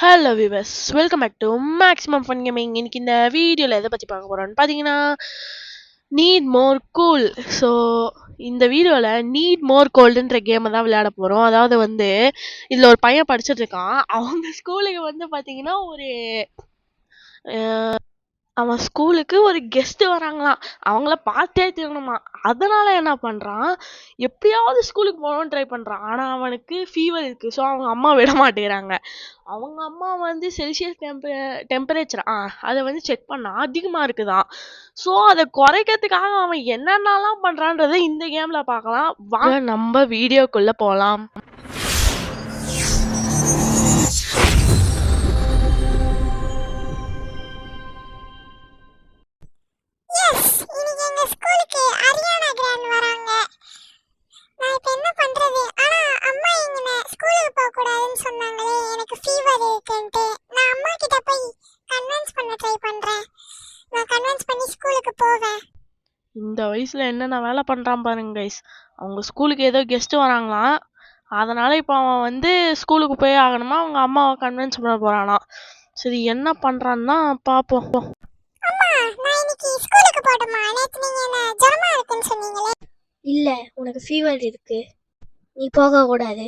Hello viewers, welcome back to maximum fun gaming. இன்னைக்கு இந்த வீடியோவில் எதை பற்றி பார்க்க போகிறோன்னு பார்த்தீங்கன்னா, நீட் மோர் கூல். ஸோ இந்த வீடியோவில் நீட் மோர் கோல்டுன்ற கேமை தான் விளையாட போகிறோம். அதாவது இதில் ஒரு பையன் படிச்சுட்டு இருக்கான். அவங்க ஸ்கூலுக்கு பார்த்தீங்கன்னா அவன் ஸ்கூலுக்கு ஒரு கெஸ்ட் வராங்களாம். அவங்கள பார்த்தே தீரணுமா. அதனால என்ன பண்றான், எப்படியாவது ஸ்கூலுக்கு போகணும்னு ட்ரை பண்றான். ஆனா அவனுக்கு ஃபீவர் இருக்கு. ஸோ அவங்க அம்மா விட மாட்டேங்கிறாங்க. அவங்க அம்மா செல்சியஸ் டெம்பரேச்சர் அதை செக் பண்ணா அதிகமா இருக்குதான். ஸோ அதை குறைக்கிறதுக்காக அவன் என்னென்னலாம் பண்றான்றதை இந்த கேம்ல பார்க்கலாம். வாங்க நம்ம வீடியோக்குள்ள போலாம். இந்த வயசுல என்னென்ன வேலை பண்றான் பாருங்க கைஸ். அவங்க ஸ்கூலுக்கு ஏதோ கெஸ்ட் வராங்களாம். அதனால இப்போ அவன் ஸ்கூலுக்கு போய் ஆகணுமா, அவங்க அம்மாவை கன்வின்ஸ் பண்ண போறானா. சரி, என்ன பண்றான்னா பாப்போம். இல்ல, உனக்கு ஃபீவர் இருக்கு, நீ போக கூடாது.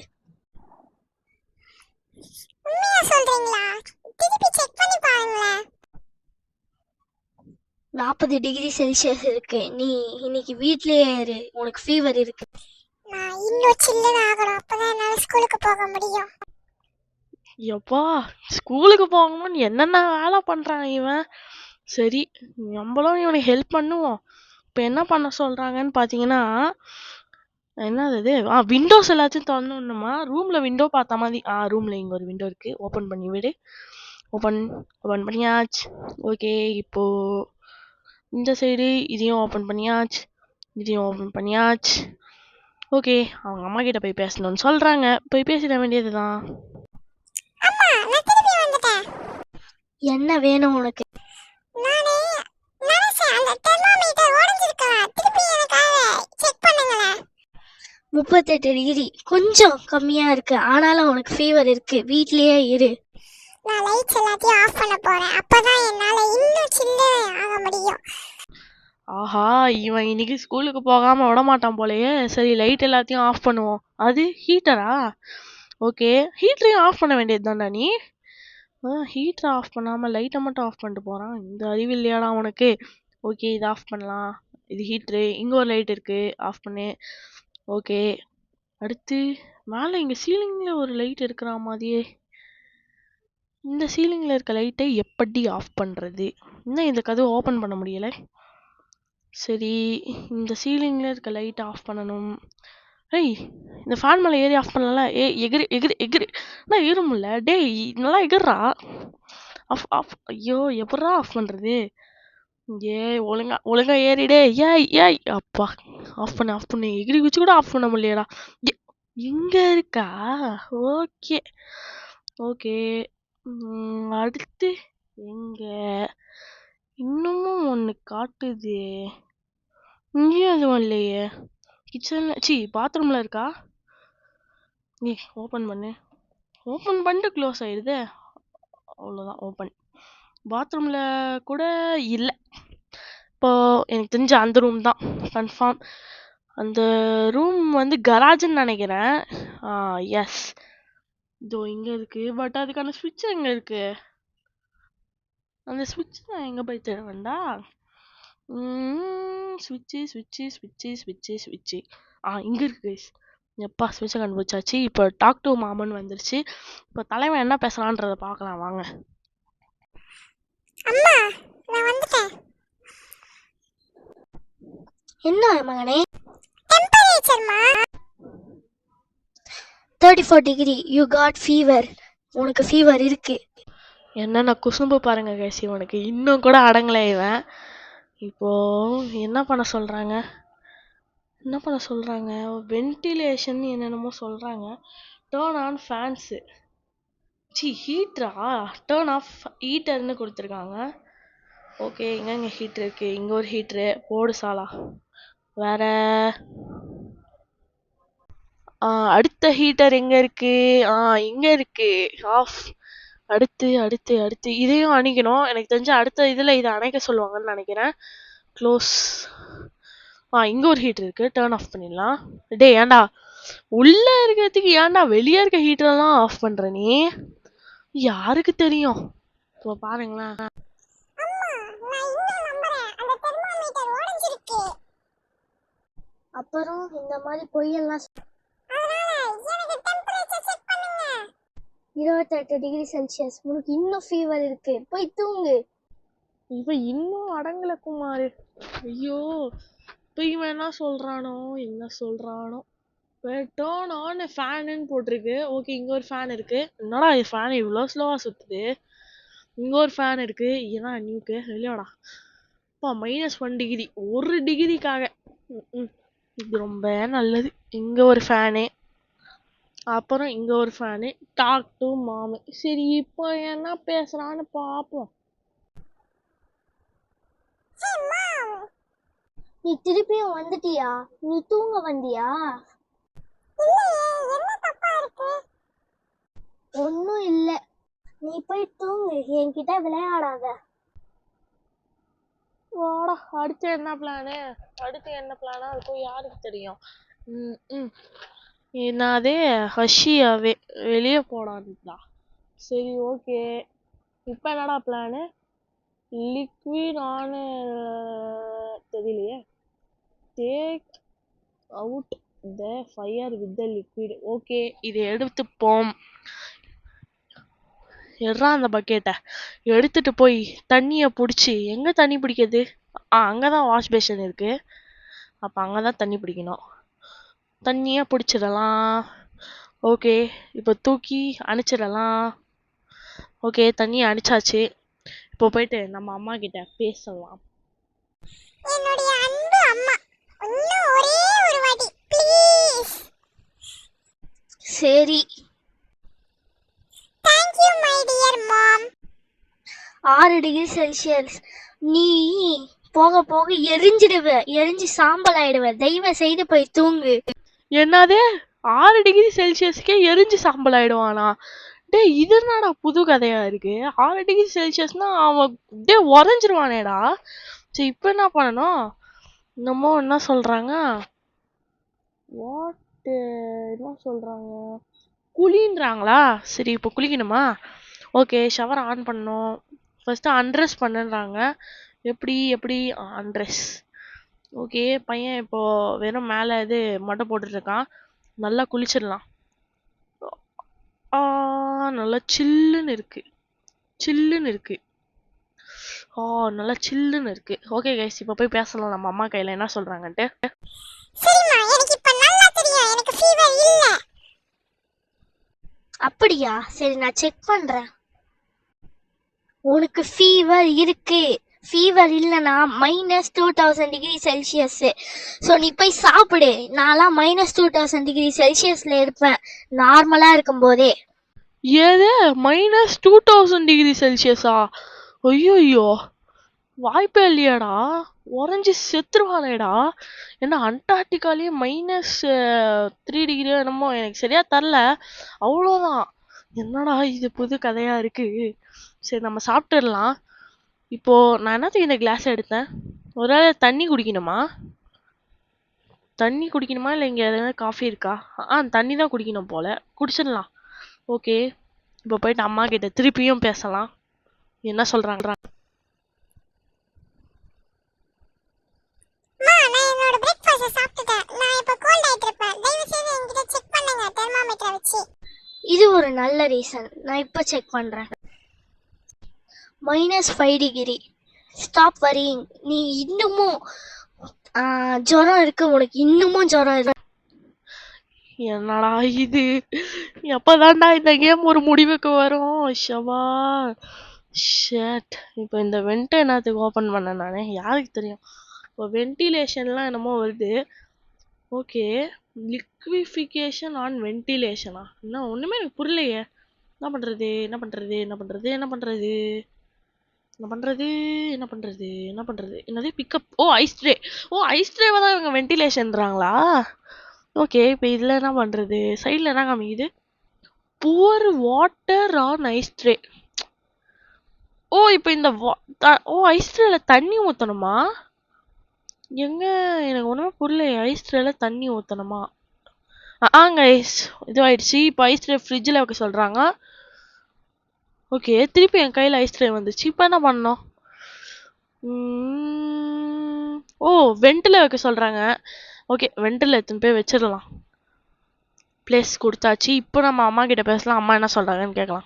உண்மையா சொல்றீங்களா? திருப்பி செக் பண்ணி பாருங்களேன். 40 டிகிரி செல்சியஸ் இருக்கு, நீ இன்னைக்கு வீட்லயே இரு, உனக்கு ஃபீவர் இருக்கு. நான் இன்னும் சில்லுன்னு ஆகணும், அப்பதான் என்னால ஸ்கூலுக்கு போக முடியும். எப்பா, ஸ்கூலுக்கு போகணும்னு என்னென்ன வேலை பண்றான் இவன். சரி, நம்மளும் இவனுக்கு ஹெல்ப் பண்ணுவோம். இப்போ என்ன பண்ண சொல்றாங்கன்னு பாத்தீங்கன்னா, என்னது விண்டோஸ் எல்லாத்தையும் திறந்துடணுமா. ரூம்ல விண்டோ பார்த்த மாதிரி. ரூம்ல இங்க ஒரு விண்டோ இருக்கு, ஓபன் பண்ணி விடு. ஓபன் பண்ணியாச்சு. ஓகே, இப்போ இந்த சைடு இதையும் ஓபன் பண்ணியாச்சு, இதையும் ஓபன் பண்ணியாச்சு. ஓகே, அவங்க அம்மா கிட்ட போய் பேசணும்னு சொல்றாங்க. போய் பேசிட வேண்டியதுதான். அம்மா, நான் திருப்பி வந்துட்டேன். என்ன வேணும் உனக்கு? நானே நினைச்சேன் அந்த தெர்மோமீட்டர் உடைஞ்சிருக்கலாம். திருப்பி எனக்காக செக் பண்ணுங்களேன். 38 டிகிரி, கொஞ்சம் கம்மியா இருக்கு. ஆனாலும் உனக்கு ஃபீவர் இருக்கு, வீட்லயே இரு. நான் லைட்ஸ் எல்லாத்தையும் ஆஃப் பண்ண போறேன், அப்பதான் என்னால இன்னும் சில்லுன்னு ஆக முடியும். ஆஹா, இவன் இன்னைக்கு ஸ்கூலுக்கு போகாம விட மாட்டான் போலயே. சரி, லைட் எல்லாத்தையும் ஆஃப் பண்ணுவோம். அது ஹீட்டரா? ஓகே, ஹீட்டரையும் ஆஃப் பண்ண வேண்டியது தான்டா நீ. ஹீட்டரை ஆஃப் பண்ணாம லைட்டை மட்டும் ஆஃப் பண்ணிட்டு போறான். இந்த அறிவு இல்லையாடா உனக்கு. ஓகே, இதை ஆஃப் பண்ணலாம். இது ஹீட்ரு. இங்க ஒரு லைட் இருக்கு, ஆஃப் பண்ணு. ஓகே, அடுத்து மேலே இங்க சீலிங்ல ஒரு லைட் இருக்கிற மாதிரியே. இந்த சீலிங்ல இருக்க லைட்டை எப்படி ஆஃப் பண்றது? இன்னும் இந்த கதவு ஓபன் பண்ண முடியல. சரி, இந்த சீலிங்ல இருக்க லைட் ஆஃப் பண்ணணும். ஏய், இந்த ஃபேன் மேலே ஏறி ஆஃப் பண்ணல. எகிரி எகிரி எகிரி. நான் ஏற முடியல. டேய், நல்லா எகிர்றா. Of of. ஐயோ, எப்படா ஆஃப் பண்றது? ஒழுங்கா ஒழுங்கா ஏறிடே. ஏய் ஏய், அப்பா, ஆஃப் பண்ணு. எகிரி குச்சி கூட ஆஃப் பண்ண முடியலடா. இங்க இருக்கா? Okay okay. அடுத்து எங்க? இன்னமும் ஒன்று காட்டுது. இங்கேயும் எதுவும் இல்லையே. கிச்சன்ல பாத்ரூம்ல இருக்கா? நீ ஓப்பன் பண்ணு. ஓப்பன் பண்ணிட்டு க்ளோஸ் ஆயிடுது. அவ்வளோதான், ஓப்பன். பாத்ரூம்ல கூட இல்லை. இப்போ எனக்கு தெரிஞ்ச அந்த ரூம் தான் கன்ஃபார்ம். அந்த ரூம் கராஜ்னு நினைக்கிறேன். எஸ், இதோ இங்க இருக்கு. பட் அதுக்கான ஸ்விட்ச் எங்க இருக்கு? அந்த ஸ்விட்ச் நான் எங்க போய் தேடுவேன்டா? ஸ்விட்சு. இங்க இருக்கு. எப்பா, ஸ்விட்சை கண்டுபிடிச்சாச்சு. இப்போ டாக் டு மாமன் வந்துருச்சு. இப்போ தலைவன் என்ன பேசலான்றத பார்க்கலாம் வாங்க. அம்மா, நான் வந்துட்டேன். என்ன மகனே? டெம்பரேச்சர்மா 34 டிகிரி, யூ காட் ஃபீவர், உனக்கு ஃபீவர் இருக்கு. என்னென்ன குசும்பு பாருங்க கேசி, உனக்கு இன்னும் கூட அடங்கலை இவன். இப்போ என்ன பண்ண சொல்றாங்க? வென்டிலேஷன் என்னென்னமோ சொல்றாங்க. Turn on fans. ஹீட்ரா? டர்ன் ஆஃப் ஹீட்டர்னு கொடுத்துருக்காங்க. ஓகே, இங்க ஹீட்டர் இருக்கு. இங்க ஒரு ஹீட்டரு போடு சாலா. வேற அடுத்த ஹீட்டர் எங்க இருக்கு? இங்க இருக்கு. ஆஃப். அடுத்து அடுத்து அடுத்து இதையும் அணைக்கணும். எனக்கு தெரிஞ்ச அடுத்த இதுல இதை அணைக்க சொல்லுவாங்கன்னு நினைக்கிறேன். க்ளோஸ். இங்க ஒரு ஹீட்டர் இருக்கு, டர்ன் ஆஃப் பண்ணிடலாம். டேய் ஏன்டா உள்ள இருக்கிறதுக்கு ஏன்டா வெளியே இருக்க ஹீட்டர் எல்லாம் ஆஃப் பண்ற நீ? யாருக்கு தெரியும்? இப்போ பாருங்களேன். அம்மா நான் இன்னும் நம்புறேன், அந்த தெர்மோமீட்டர் உடைஞ்சிருக்கு. அப்புறம் இந்த மாதிரி பொய்யெல்லாம் அதனால எனக்கு டெம்பரேச்சர் செக் பண்ணுங்க. 28 டிகிரி செல்சியஸ். உனக்கு இன்னும் ஃபீவர் இருக்கு, போய் தூங்கு. இவன் இன்னும் அடங்கல குமாரு. ஐயோ, இப்போ இவன் என்ன சொல்றானோ. டர்ன் ஆன் ஃபேனுன்னு போட்டிருக்கு. ஓகே, இங்க ஒரு ஃபேன் இருக்கு. என்னடா இது ஃபேன் இவ்வளோ ஸ்லோவா சுத்துது? இங்க ஒரு ஃபேன் இருக்கு. ஏன்னா நியூக்கு வெளியோடா. -1 டிகிரி, 1 டிகிரிக்காக. இது ரொம்ப நல்லது. இங்க ஒரு ஃபேனு, அப்புறம் இங்க ஒரு ஃபேனு. டாக் டு மாமு. சரி, இப்போ என்ன பேசுறான்னு பாப்போம். ஹே மாம், நீ திருப்பியும் வந்துட்டியா? நீ தூங்க வந்தியா? இல்லையே, என்ன தப்பா இருக்கு? ஒன்னும் இல்ல, நீ போய் தூங்கு, என்கிட்ட விளையாடாத. வாடா, அடுத்து என்ன பிளானு இருக்கும் யாருக்கு தெரியும்? என்னதே ஹஷியாவே வெளியே போடான்டா. சரி, ஓகே. இப்போ என்னடா பிளானு? லிக்விட் ஆனு தெரியலையே. Take out the fire with the liquid. Okay, இதை எடுத்துப்போம். எடுறா அந்த பக்கெட்டை எடுத்துட்டு போய் தண்ணியை பிடிச்சி. எங்கே தண்ணி பிடிக்கிறது? அங்கே தான் வாஷ் பேஷன் இருக்கு. அப்போ அங்கே தான் தண்ணி பிடிக்கணும். தண்ணியை பிடிச்சிடலாம். ஓகே, இப்போ தூக்கி அணைச்சிடலாம். ஓகே, தண்ணியை அணைச்சாச்சு. இப்போ போயிட்டு நம்ம அம்மா கிட்ட பேசலாம். என்னுடைய அன்பு அம்மா, இன்னும் ஒரே ஒரு வாட்டி ப்ளீஸ். சரி, thank you my dear mom. 6 degree Celsius. நீ போக போக எரிஞ்சு சாம்பல் ஆயிடுவ. தயவு செய்து போய் தூங்கு. என்னது? 6 டிகிரி செல்சியஸ்க்கே எரிஞ்சு சாம்பல் ஆயிடுவானா? டே, இது என்னடா புது கதையா இருக்கு? 6 டிகிரி செல்சியஸ்னா அவன் டே உறைஞ்சிருவானேடா. சரி, இப்போ என்ன பண்ணணும்? என்னமோ என்ன சொல்றாங்க? என்ன சொல்றாங்க? குளின்றாங்களா? சரி, இப்போ குளிக்கணுமா? ஓகே, ஷவர் ஆன் பண்ணணும். ஃபர்ஸ்ட் அன்ட்ரெஸ் பண்ணுறாங்க. எப்படி அன்ட்ரெஸ். ஓகே, பையன் இப்போ வெறும் மேலே இது மொட்டை போட்டுட்டு இருக்கான். நல்லா குளிச்சிடலாம். நல்லா சில்லுன்னு இருக்கு. நல்லா சில்லுன்னு இருக்கு. ஓகே கைஸ், இப்போ போய் பேசலாம் நம்ம அம்மா கையில் என்ன சொல்றாங்கன்ட்டு. சரிம்மா, எனக்கு இப்ப நல்லா தெரியும், எனக்கு ஃபீவர் இல்ல. அப்படியா? சரி, நான் செக் பண்றேன். உனக்கு ஃபீவர் இருக்கு. ஃபீவர் இல்லைன்னா -2000 டிகிரி செல்சியஸ். ஸோ நீ போய் சாப்பிடு. நான்லாம் -2000 டிகிரி செல்சியஸ்ல இருப்பேன் நார்மலா இருக்கும் போதே. ஏது -2000 டிகிரி செல்சியஸா? ஐயோ, வாய்ப்பே இல்லையாடா. உறைஞ்சி செத்துருவானேடா. ஏன்னா அண்டார்டிகாலேயே -3 டிகிரியோ என்னமோ, எனக்கு சரியா தரல. அவ்வளோதான். என்னடா இது புது கதையா இருக்கு. சரி, நம்ம சாப்பிட்டுடலாம். இப்போ நான் என்னத்துக்கு இந்த கிளாஸ் எடுத்தேன்? ஒருவேளை தண்ணி குடிக்கணுமா இல்லை இங்கே எதாவது காஃபி இருக்கா? தண்ணி தான் குடிக்கணும் போல. குடிச்சிடலாம். ஓகே, இப்போ போயிட்டு அம்மா கிட்ட திருப்பியும் பேசலாம். என்ன சொல்றாங்க? மா, நான் என்னோட பிரேக்ஃபாஸ்ட் சாப்பிட்டுட்டேன். நான் இப்ப கோல்ட் ஆயிட்டு இருப்பேன். தயவு செய்து என்கிட்ட செக் பண்ணுங்க தெர்மோமீட்டரை வச்சு. இது ஒரு நல்ல ரீசன். நான் இப்போ செக் பண்றேன். -5 டிகிரி. Stop worrying. நீ இன்னமும் ஜுரம் இருக்கு. உனக்கு இன்னமும் ஜுரம் இருக்கு. என்னடா இது? எப்பதான்டா இந்த கேம் ஒரு முடிவுக்கு வரும்? ஷவா ஷேட். இப்போ இந்த வெண்ட்டை என்னத்துக்கு ஓப்பன் பண்ண நானே? யாருக்கு தெரியும்? இப்போ வென்டிலேஷன்லாம் என்னமோ வருது. ஓகே, லிக்விஃபிகேஷன் ஆன் வென்டிலேஷனா? என்ன ஒன்றுமே எனக்கு புரியலையே. என்ன பண்ணுறது? என்னது பிக்கப்? ஐஸ் ட்ரேவை தான் இவங்க வென்டிலேஷன்றாங்களா? ஓகே, இப்போ இதில் என்ன பண்ணுறது? சைடில் என்ன காமிக்குது? pour water on ice tray. ஓ இப்போ இந்த ஓ ஐஸ் ட்ரேல தண்ணி ஊற்றணுமா? எங்க எனக்கு ஒன்றுமே புரியல. ஐஸ் ட்ரேல தண்ணி ஊற்றணுமா? கைஸ் இதுவாயிடுச்சு. இப்போ ஐஸ் ட்ரே ஃப்ரிட்ஜில் வைக்க சொல்கிறாங்க. ஓகே திருப்பி என் கையில் ஐஸ் ட்ரே வந்துச்சு. இப்போ என்ன பண்ணணும்? ஓ வெண்டில் வைக்க சொல்கிறாங்க. ஓகே வெண்டில் எடுத்துன்னு போய் வச்சிடலாம். பிளேஸ் கொடுத்தாச்சு. இப்போ நம்ம அம்மா கிட்ட பேசலாம். அம்மா என்ன சொல்கிறாங்கன்னு கேட்கலாம்.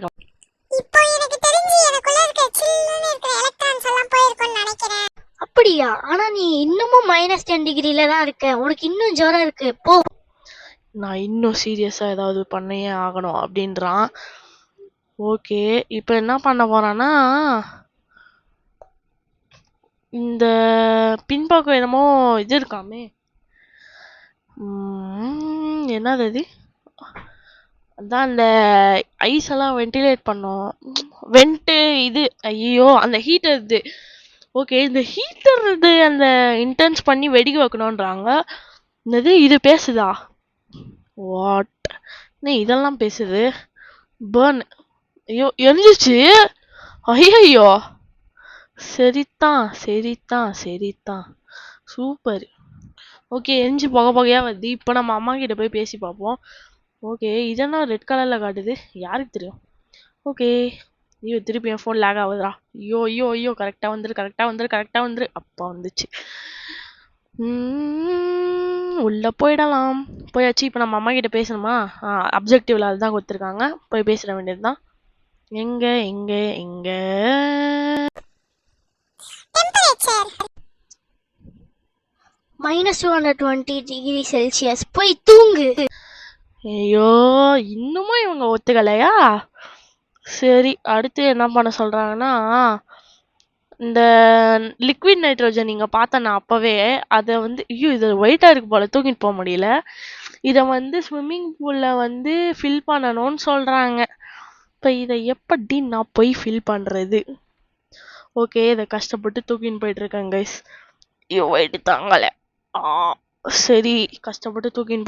இப்போ எனக்கு தெரிஞ்சு எனக்குள்ள இருக்க சில்லுன்னு இருக்கிற எலக்ட்ரான்ஸ் எல்லாம் போயிருக்கும்னு நினைக்கிறேன். அப்படியா? ஆனா நீ இன்னமும் -10 டிகிரில தான் இருக்க. உனக்கு இன்னும் ஜுரம் இருக்கு. போ. நான் இன்னும் சீரியஸாக ஏதாவது பண்ணியே ஆகணும் அப்படின்றான். ஓகே இப்போ என்ன பண்ண போறான்னா, இந்த பின்பக்கம் என்னமோ இது இருக்காமே, என்னது அது? அதான் அந்த ஐஸ் எல்லாம் வென்டிலேட் பண்ணோம். வென்ட்டு இது ஐயோ அந்த ஹீட்டர் இது. ஓகே இந்த ஹீட்டர் இது அந்த இன்டென்ஸ் பண்ணி வெடிக்க வைக்கணுன்றாங்க. என்னது இது பேசுதா? வாட் இதெல்லாம் பேசுது? பேர்ன். ஐயோ எரிஞ்சிச்சு. ஐயோ சரிதான் சரிதான் சரிதான் சூப்பர். ஓகே எரிஞ்சு புகை புகையா வருது. இப்போ நம்ம அம்மா கிட்ட போய் பேசி பார்ப்போம். ஓகே இதெல்லாம் ரெட் கலர்ல காட்டுது. யாருக்கு தெரியும்? ஓகே ஐயோ திருப்பி என் ஃபோன் லேக் ஆகுதுடா. ஐயோ ஐயோ ஐயோ கரெக்டாக வந்துரு கரெக்டாக வந்துரு கரெக்டாக வந்துரு. அப்பா வந்துச்சு. உள்ள போயிடலாம். போயாச்சு. இப்போ நம்ம அம்மா கிட்ட பேசணுமா? அப்ஜெக்டிவ்ல அதுதான் கொடுத்துருக்காங்க. போய் பேசிட வேண்டியதுதான். எங்க எங்க எங்க டெம்பரேச்சர் -220 டிகிரி செல்சியஸ். போய் தூங்கு. ஐயோ இன்னுமா இவங்க ஒத்துக்கலையா? சரி அடுத்து என்ன பண்ண சொல்றாங்கன்னா, இந்த லிக்விட் நைட்ரோஜன் நீங்க பார்த்தேன் நான் அப்பவே. அதை வந்து ஐயோ இது ஒயிட்டா இருக்கு போல, தூக்கிட்டு போக முடியல. இதை வந்து ஸ்விம்மிங் பூல்ல வந்து ஃபில் பண்ணணும்னு சொல்றாங்க. இப்போ இதை எப்படி நான் போய் ஃபில் பண்றது? ஓகே இதை கஷ்டப்பட்டு தூக்கின்னு போயிட்டு இருக்கேன் கைஸ். ஐயோ வெயிட் தாங்கலை. சரி கஷ்டப்பட்டு தூக்கின்னு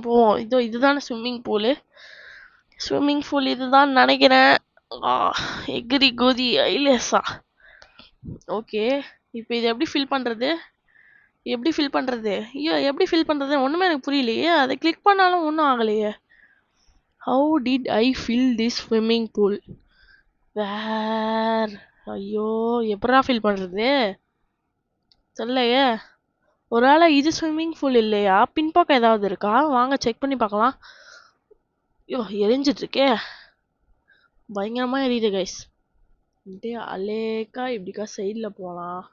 போவோம். இதுதானே ஸ்விம்மிங் பூலு. ஸ்விம்மிங் பூல் இதுதான் நினைக்கிறேன். எகிரி கோதி ஐலேசா. ஓகே இப்போ இது எப்படி ஃபில் பண்றது? ஐயோ எப்படி ஃபில் பண்றது ஒண்ணுமே எனக்கு புரியலையே. அதை கிளிக் பண்ணாலும் ஒன்றும் ஆகலையே. How did I fill this swimming pool? Where? ஐயோ எப்படா ஃபில் பண்றது தெரியலையே. ஒருவேளை இது ஸ்விம்மிங் பூல் இல்லையா? பின்பக்கம் ஏதாவது இருக்கா? வாங்க செக் பண்ணி பார்க்கலாம். ஐயோ எரிஞ்சிட்டு இருக்கே. பயங்கரமா எரியுது கைஸ். அப்படியே அலேக்கா இப்படிக்கா சைடில் போகலாம்.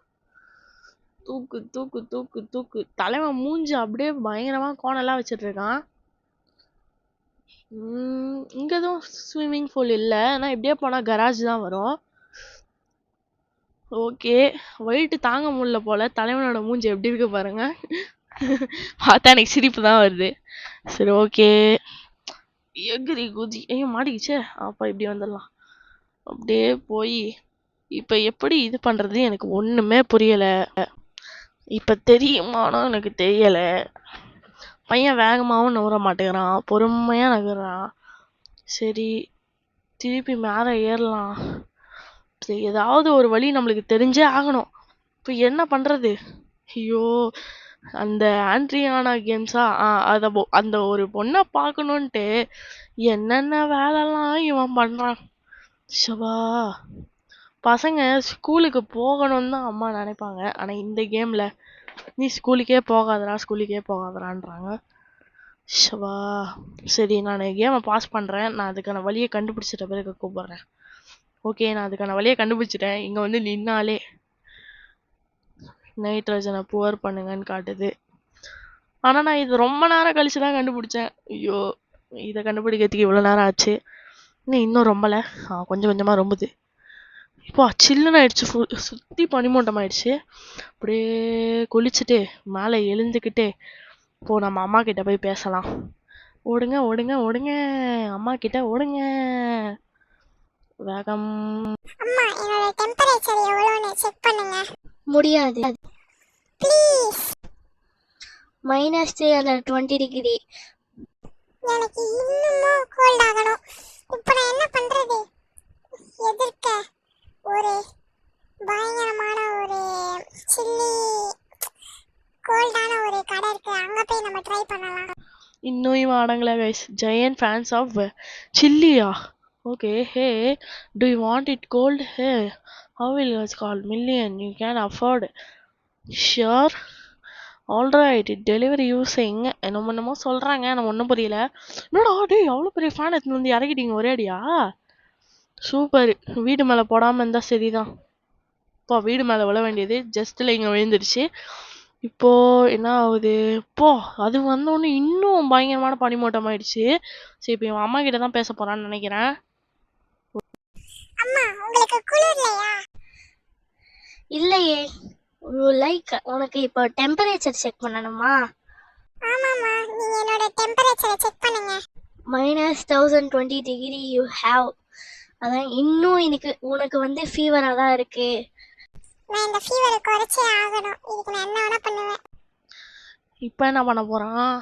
தூக்கு தூக்கு தூக்கு தூக்கு. தலைவன் மூஞ்சி அப்படியே பயங்கரமா கோணெல்லாம் வச்சிட்டு இருக்கான். இங்க எதுவும் ஸ்விம்மிங் பூல் இல்லை. ஆனால் இப்படியே போனா கராஜ் தான் வரும். ஓகே வெயிட் தாங்க முடியல போல. தலைவனோட மூஞ்சி எப்படி இருக்கு பாருங்க. பார்த்தா எனக்கு சிரிப்பு தான் வருது. சரி ஓகே எகிரி குதி. ஐயோ மாட்டிக்கிச்சே. அப்போ இப்படி வந்துடலாம். அப்படியே போய் இப்போ எப்படி இது பண்றது எனக்கு ஒண்ணுமே புரியல. இப்போ தெரியுமானா எனக்கு தெரியல. பையன் வேகமாகவும் நகர மாட்டேங்கிறான், பொறுமையா நகர்றான். சரி திருப்பி மேலே ஏறலாம். சரி ஏதாவது ஒரு வழி நம்மளுக்கு தெரிஞ்சே ஆகணும். இப்போ என்ன பண்றது? ஐயோ அந்த ஆண்ட்ரியானா கேம்ஸா அந்த ஒரு பொண்ணை பார்க்கணுன்ட்டு என்னென்ன வேலைலாம் இவன் பண்றான். ஷபா பசங்க ஸ்கூலுக்கு போகணும்னு தான் அம்மா நினைப்பாங்க. ஆனா இந்த கேம்ல நீ ஸ்கூலுக்கே போகாதடான்றாங்க. ஷபா சரி நான் கேமை பாஸ் பண்றேன். நான் அதுக்கான வழியை கண்டுபிடிச்சிட்ட பிறகு கூப்பிடுறேன். ஓகே நான் அதுக்கான வழியை கண்டுபிடிச்சிட்டேன். இங்க வந்து நின்னாலே நைட்ரஜனை புவர் பண்ணுங்கன்னு காட்டுது. ஆனா நான் இது ரொம்ப நேரம் கழிச்சுதான் கண்டுபிடிச்சேன். ஐயோ இதை கண்டுபிடிக்கிறதுக்கு இவ்வளவு நேரம் ஆச்சு. இன்னும் ரொம்பல. கொஞ்சம் கொஞ்சமா ரொம்புது. இப்போ சில்லுன்னு ஆயிடுச்சு. சுத்தி பனிமூட்டம் ஆயிடுச்சு. அப்படியே குளிச்சுட்டு மேலே எழுந்துக்கிட்டு இப்போ நம்ம அம்மா கிட்ட போய் பேசலாம். ஓடுங்க ஓடுங்க ஓடுங்க அம்மா கிட்ட ஓடுங்க. வேகம். அம்மா என்னோட டெம்பரேச்சர் எவ்வளோன்னு செக் பண்ணுங்க முடியாது. ப்ளீஸ். -320 டிகிரி. எனக்கு இன்னமும் கோல்ட் ஆகணும். இப்போ நான் என்ன பண்றது? எதிர்க்க ஒரு இவன் அடங்கல கைஸ். ஜெயண்ட் ஃபேன்ஸ் ஆஃப் சில்லியா. Okay. Hey, do you want it gold? Hey, how will its call million you can afford. Sure. Alright, delivery using என்னமோ சொல்றாங்க, நம்ம ஒன்றும் புரியல. என்னடா டேய், அவ்வளோ பெரிய ஃபேன் எடுத்துன்னு வந்து இறக்கிட்டீங்க ஒரே அடியா? சூப்பர். வீடு மேலே போடாமல் இருந்தால் சரிதான். இப்போ வீடு மேலே விழ வேண்டியது ஜஸ்ட்டில் இங்கே விழுந்துடுச்சு. இப்போ என்ன ஆகுது? இப்போ அது வந்தோடனே இன்னும் பயங்கரமான பனிமூட்டம் ஆயிடுச்சு. சரி, இப்போ என் அம்மா கிட்ட தான் பேச போறான்னு நினைக்கிறேன். அம்மா உங்களுக்கு குளிர்லையா? இல்லையே. லைக் உனக்கு இப்போ டெம்பரேச்சர் செக் பண்ணணுமா? ஆமாம்மா, நீங்க என்னோட டெம்பரேச்சரை செக் பண்ணுங்க. -1020 டிகிரி யூ ஹேவ். அதான் இன்னும் உனக்கு வந்து ஃபீவராக தான் இருக்கு. நான் இந்த ஃபீவரை குறைச்சே ஆகணும். இதுக்கு நான் என்ன வேணா பண்ணுவேன். இப்போ என்ன பண்ண போறான்?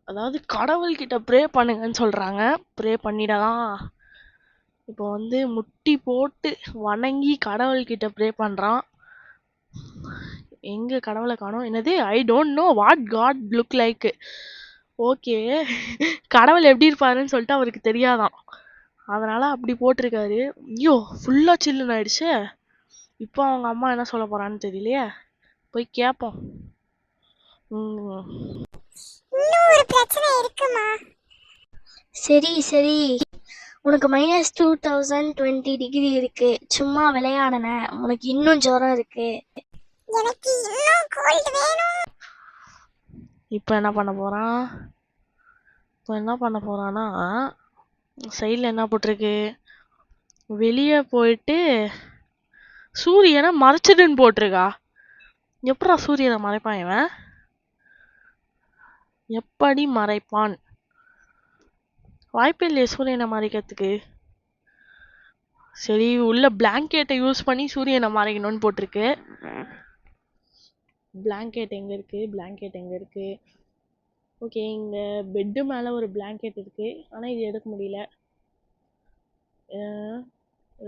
அதாவது கடவுள்கிட்ட ப்ரே பண்ணுங்கன்னு சொல்றாங்க. ப்ரே பண்ணிடலாம். இப்போ வந்து முட்டி போட்டு வணங்கி கடவுள்கிட்ட ப்ரே பண்றான். எங்க கடவுளை காணோம்? என்னது? I don't know what God look like. Okay, கடவுள் எப்படி இருப்பாருன்னு சொல்லிட்டு அவருக்கு தெரியாதான், அதனால அப்படி போட்டிருக்காரு. ஐயோ, ஃபுல்லா சில்லுன்னு ஆயிடுச்சு. இப்போ அவங்க அம்மா என்ன சொல்ல போறான்னு தெரியலையே. போய் கேட்போம். இன்னும் ஒரு பிரச்சனை இருக்குமா? சரி சரி, உனக்கு -2020 டிகிரி இருக்கு. சும்மா விளையாடுன, உனக்கு இன்னும் ஜுரம் இருக்கு. எனக்கு இன்னும் கோல்ட் வேணும். இப்போ என்ன பண்ண போறான்? இப்போ என்ன பண்ண போறான்னா, சைடில் என்ன போட்டிருக்கு? வெளியே போயிட்டு சூரியனை மறைச்சிடுன்னு போட்டிருக்கா. எப்படா சூரியனை மறைப்பான் இவன்? எப்படி மறைப்பான்? வாய்ப்பு இல்லையே சூரியனை மறைக்கிறதுக்கு. சரி, உள்ள பிளாங்கெட்டை யூஸ் பண்ணி சூரியனை மறைக்கணும்னு போட்டிருக்கு. பிளாங்கெட் எங்க இருக்கு? பிளாங்கெட் எங்க இருக்கு? ஓகே, இங்க பெட்டு மேல ஒரு பிளாங்கெட் இருக்கு, ஆனா இது எடுக்க முடியல.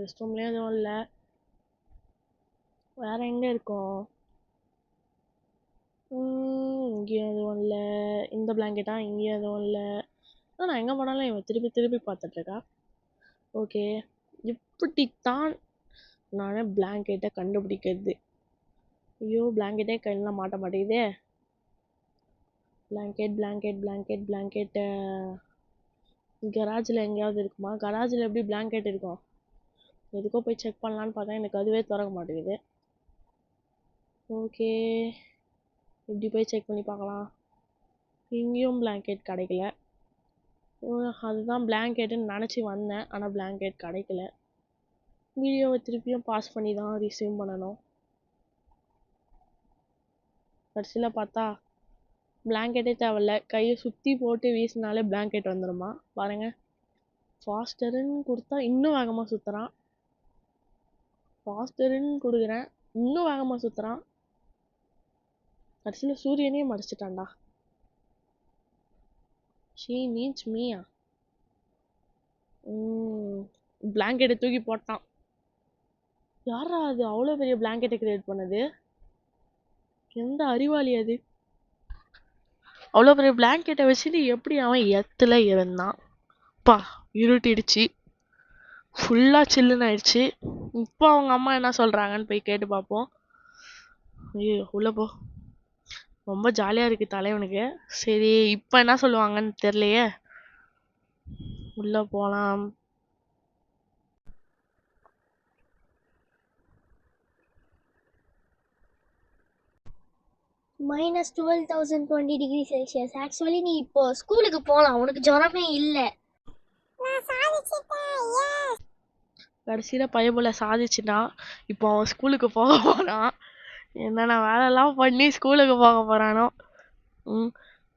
ரெஸ்ட் ரூம்லயும் எதுவும் இல்லை. வேற எங்க இருக்கும்? இங்கேயும் எதுவும் இல்லை. இந்த பிளாங்கெட்டா? இங்கேயும் எதுவும் இல்லை. நான் எங்க போனாலும் இவன் திருப்பி திருப்பி பார்த்துட்டு இருக்கா. ஓகே, இப்படித்தான் நான் பிளாங்கெட்டை கண்டுபிடிக்கிறது. ஐயோ, பிளாங்கெட்டே கையில மாட்ட மாட்டேங்குதே. பிளாங்கெட் பிளாங்கெட் பிளாங்கெட் பிளாங்கெட் கராஜில் எங்கேயாவது இருக்குமா? கராஜில் எப்படி பிளாங்கெட் இருக்கும்? எதுக்கோ போய் செக் பண்ணலான்னு பார்த்தா எனக்கு அதுவே திறக்க மாட்டேங்குது. ஓகே, இப்படி போய் செக் பண்ணி பார்க்கலாம். இங்கேயும் பிளாங்கெட் கிடைக்கல. அதுதான் பிளாங்கெட்டுன்னு நினச்சி வந்தேன், ஆனால் பிளாங்கெட் கிடைக்கல. வீடியோவை திருப்பியும் பாஸ் பண்ணி தான் ரிசீவ் பண்ணணும். கடைசியில் பார்த்தா பிளாங்கெட்டே தேவையில்ல, கையை சுற்றி போட்டு வீசினாலே பிளாங்கெட் வந்துடுமா பாருங்க. ஃபாஸ்டருன்னு கொடுத்தா இன்னும் வேகமாக சுற்றுறான். ஃபாஸ்டருன்னு கொடுக்குறேன், இன்னும் வேகமாக சுற்றுறான். கடைசியில் சூரியனே மறைச்சிட்டான்டா. She needs மீயா. பிளாங்கெட்டை தூக்கி போட்டான். யாரா அது அவ்வளோ பெரிய பிளாங்கெட்டை கிரியேட் பண்ணது? எந்த அறிவாளி அது? அவ்வளோ பெரிய பிளாங்கெட்டை வச்சுட்டு எப்படி அவன் எத்துல இருந்தான்? பா, இருட்டிடுச்சு, ஃபுல்லாக சில்லுன்னு ஆயிடுச்சு. இப்போ அவங்க அம்மா என்ன சொல்கிறாங்கன்னு போய் கேட்டு பார்ப்போம். ஐயோ, உள்ளே போ. ரொம்ப ஜாலியாக இருக்குது தலைவனுக்கு. சரி, இப்போ என்ன சொல்லுவாங்கன்னு தெரியலையே. உள்ளே போகலாம். -12,020 டிகிரி செல்சியஸ். ஆக்சுவலி நீ இப்போ ஸ்கூலுக்கு போகலாம், உனக்கு ஜுரமே இல்லை. நான் சாதிச்சிட்டேன். எஸ். கடைசியில் பையபுல சாதிச்சுட்டான். இப்போ அவன் ஸ்கூலுக்கு போக போகிறான். என்னென்ன வேலைலாம் பண்ணி ஸ்கூலுக்கு போக போகிறானோ.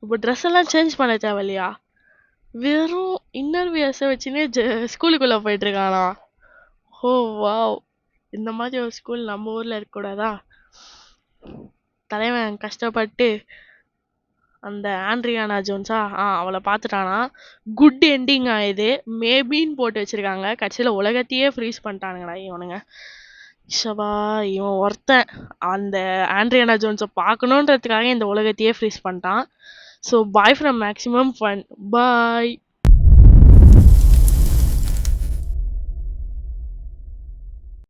இப்போ ட்ரெஸ் எல்லாம் சேஞ்ச் பண்ண தேவையில்லையா? வெறும் இன்னர் வியர்ஸை வச்சுன்னே ஸ்கூலுக்குள்ளே போயிட்டுருக்கானா? ஓ வாவ், இந்த மாதிரி ஒரு ஸ்கூல் நம்ம ஊரில் இருக்கக்கூடாதா? தலைவன் கஷ்டப்பட்டு அந்த ஆண்ட்ரியானா ஜோன்ஸா அவளை பார்த்துட்டானா. Good ending ஆயுது. மேபின்னு போட்டு வச்சிருக்காங்க. கடைசியில் உலகத்தையே ஃப்ரீஸ் பண்ணிட்டானுங்கடா இவனுங்க. ஷபா, இவன் ஒருத்தன் அந்த ஆண்ட்ரியானா ஜோன்ஸை பார்க்கணுன்றதுக்காக இந்த உலகத்தையே ஃப்ரீஸ் பண்ணிட்டான். So bye from Maximum Fun. Bye.